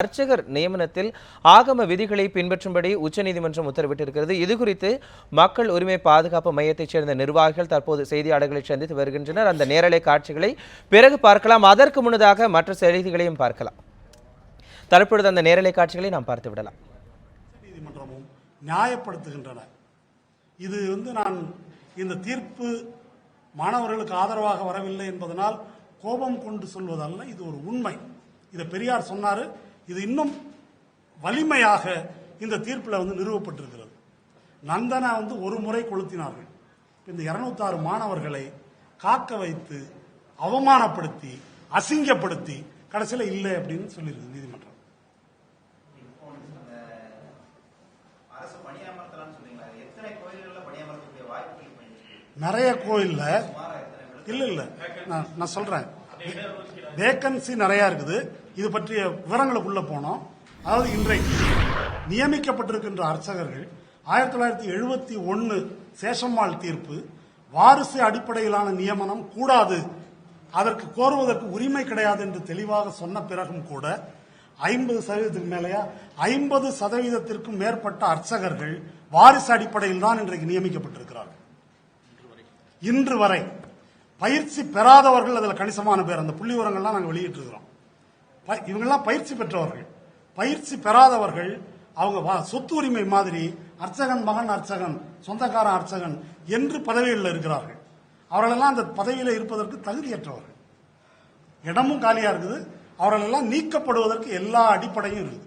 அர்ச்சகர் நியமனத்தில் ஆகம விதிகளை பின்பற்றும்படி உச்சநீதிமன்றம் உத்தரவிட்டிருக்கிறது. இதுகுறித்து மக்கள் உரிமை பாதுகாப்பு மையத்தைச் சேர்ந்த நிர்வாகிகள் தற்போது செய்தியாளர்களை சந்தித்து வருகின்றனர். அந்த நேரலை காட்சிகளை பிறகு பார்க்கலாம். அதற்கு முன்னதாக மற்ற செய்திகளையும் பார்க்கலாம். தற்பொழுது அந்த நேரலை காட்சிகளை நாம் பார்த்து விடலாம். நீதிமன்றமும் நியாயப்படுத்துகின்றன. இது நான் இந்த தீர்ப்பு மாணவர்களுக்கு ஆதரவாக வரவில்லை என்பதனால் கோபம் கொண்டு சொல்வதல்ல, இது ஒரு உண்மை. இதை பெரியார் சொன்னாரு. இது இன்னும் வலிமையாக இந்த தீர்ப்பில் நிறுவப்பட்டிருக்கிறது. நந்தனை ஒரு முறை கொளுத்தினார்கள். இந்த 206 மாணவர்களை காக்க வைத்து அவமானப்படுத்தி அசிங்கப்படுத்தி கடைசியில் இல்லை அப்படின்னு சொல்லியிருக்கு நீதிமன்றம். நிறைய கோயில்ல இல்ல நான் சொல்றேன், வேகன்சி நிறைய இருக்குது. இது பற்றிய விவரங்களுக்குள்ள போனோம். அதாவது இன்றைக்கு நியமிக்கப்பட்டிருக்கின்ற அர்ச்சகர்கள் 1971 சேஷம்மாள் தீர்ப்பு வாரிசு அடிப்படையிலான நியமனம் கூடாது, அதற்கு கோருவதற்கு உரிமை கிடையாது என்று தெளிவாக சொன்ன பிறகும் கூட 50% மேலேயா 50%த்திற்கும் மேற்பட்ட அர்ச்சகர்கள் வாரிசு அடிப்படையில் தான் இன்றைக்கு நியமிக்கப்பட்டிருக்கிறார்கள். இன்று வரை பயிற்சி பெறாதவர்கள் அதில் கணிசமான பேர். அந்த புள்ளி விவரங்கள்லாம் நாங்கள் வெளியிட்டிருக்கிறோம். இவங்கெல்லாம் பயிற்சி பெற்றவர்கள். பயிற்சி பெறாதவர்கள் அவங்க சொத்து உரிமை மாதிரி அர்ச்சகன் மகன் அர்ச்சகன் சொந்தக்காரன் அர்ச்சகன் என்று பதவிகளில் இருக்கிறார்கள். அவர்களெல்லாம் அந்த பதவியில் இருப்பதற்கு தகுதியற்றவர்கள். இடமும் காலியா இருக்குது. அவர்களெல்லாம் நீக்கப்படுவதற்கு எல்லா அடிப்படையும் இருக்குது.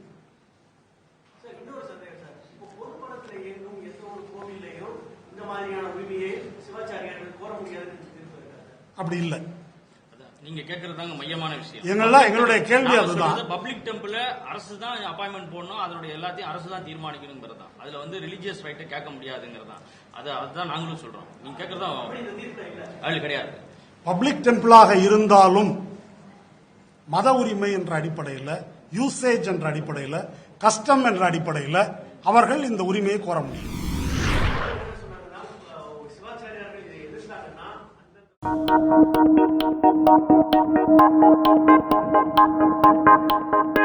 அப்படி இல்லை. நீங்க கேக்குறதாங்க மையமான விஷயம். எங்களுடைய கேள்வி அதுதான். பப்ளிக் டெம்பிள் அரசு தான் அப்பாயின்மெண்ட் போடணும், அதனுடைய எல்லாத்தையும் அரசு தான் தீர்மானிக்கணுங்கிறதா. அதுல ரிலிஜியஸ் ரைட்டை கேட்க முடியாதுங்கிறதா. அதுதான் நாங்களும் சொல்றோம். நீங்க கேக்குறதா அது கிடையாது. பப்ளிக் டெம்பிளாக இருந்தாலும் மத உரிமை என்ற அடிப்படையில், யூசேஜ் என்ற அடிப்படையில், கஸ்டம் என்ற அடிப்படையில் அவர்கள் இந்த உரிமையை கோர முடியும். Thank you.